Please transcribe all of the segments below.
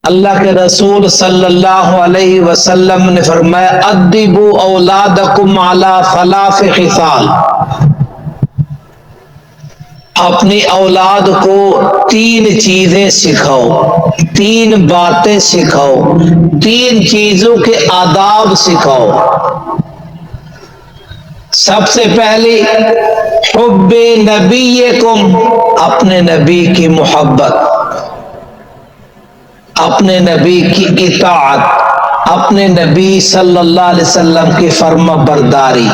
اللہ کے رسول صلی اللہ علیہ وسلم نے فرمایا ادبوا اولادکم علی ثلاث خصال، اپنی اولاد کو 3 چیزیں سکھاؤ، 3 باتیں سکھاؤ، 3 چیزوں کے آداب سکھاؤ۔ سب سے پہلی حب نبیکم، اپنے نبی کی محبت، اپنے نبی کی اطاعت، اپنے نبی صلی اللہ علیہ وسلم کی فرما برداری،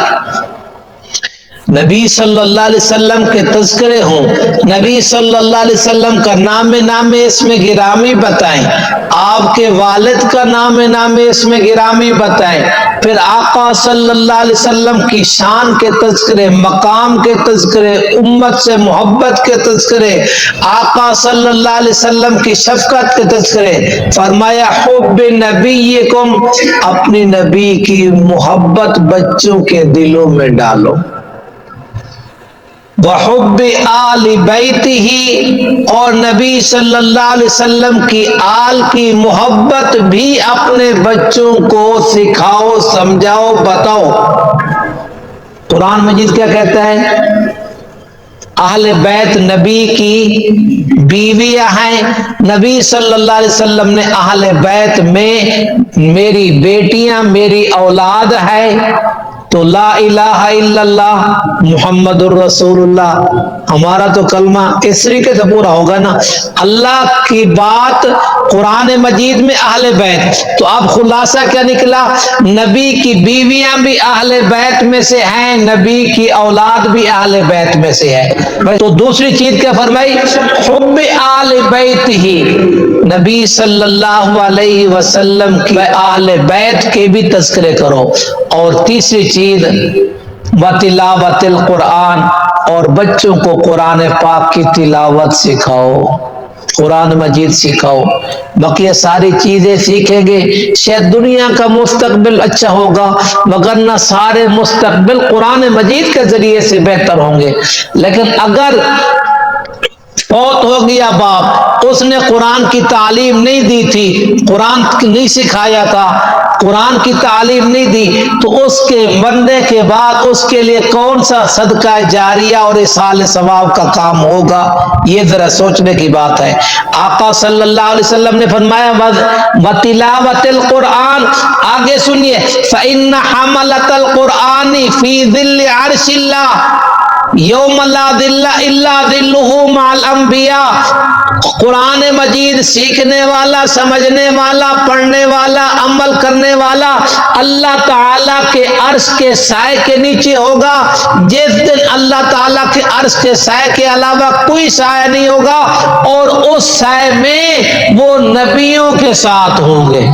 نبی صلی اللہ علیہ وسلم کے تذکرے ہوں، نبی صلی اللہ علیہ وسلم کا نام اسم گرامی بتائیں، آپ کے والد کا نام اسم گرامی بتائیں، پھر آقا صلی اللہ علیہ وسلم کی شان کے تذکرے، مقام کے تذکرے، امت سے محبت کے تذکرے، آقا صلی اللہ علیہ وسلم کی شفقت کے تذکرے۔ فرمایا حب نبیکم، اپنی نبی کی محبت بچوں کے دلوں میں ڈالو، وحب آل بیتہ، اور نبی صلی اللہ علیہ وسلم کی آل کی محبت بھی اپنے بچوں کو سکھاؤ، سمجھاؤ، بتاؤ۔ قرآن مجید کیا کہتا ہے؟ اہل بیت نبی کی بیویاں ہیں، نبی صلی اللہ علیہ وسلم نے اہل بیت میں میری بیٹیاں، میری اولاد ہے، تو لا الہ الا اللہ محمد الرسول اللہ، ہمارا تو کلمہ اس طریقے سے پورا ہوگا نا۔ اللہ کی بات قرآن مجید میں اہل بیت، تو اب خلاصہ کیا نکلا؟ نبی کی بیویاں بھی اہل بیت میں سے ہیں، نبی کی اولاد بھی اہل بیت میں سے ہے۔ تو دوسری چیز کیا فرمائی؟ حب آل بیت ہی، نبی صلی اللہ علیہ وسلم کی اہل بیت کے بھی تذکرے کرو۔ اور تیسری چیز وتلاوت القرآن، اور بچوں کو قرآن پاک کی تلاوت سکھاؤ، قرآن مجید سکھاؤ۔ باقی یہ ساری چیزیں سیکھیں گے شاید دنیا کا مستقبل اچھا ہوگا، وگرنہ سارے مستقبل قرآن مجید کے ذریعے سے بہتر ہوں گے۔ لیکن اگر فوت ہو گیا باپ، اس نے قرآن کی تعلیم نہیں دی تھی، قرآن نہیں سکھایا تھا، قرآن کی تعلیم نہیں دی، تو اس کے مرنے کے بعد اس کے لیے کون سا صدقہ جاریہ اور ایصال ثواب کا کام ہوگا؟ یہ ذرا سوچنے کی بات ہے۔ آقا صلی اللہ علیہ وسلم نے فرمایا وَتِلَاوَةِ الْقُرْآنِ، آگے سنیے، فَإِنَّ حَمَلَةَ الْقُرْآنِ فِي ظِلِّ عَرْشِ اللَّهِ یوم لا ذل الا ذلہ مع الانبیاء، قرآن مجید سیکھنے والا، سمجھنے والا، پڑھنے والا، عمل کرنے والا اللہ تعالیٰ کے عرش کے سائے کے نیچے ہوگا، جس دن اللہ تعالیٰ کے عرش کے سائے کے علاوہ کوئی سایہ نہیں ہوگا، اور اس سائے میں وہ نبیوں کے ساتھ ہوں گے۔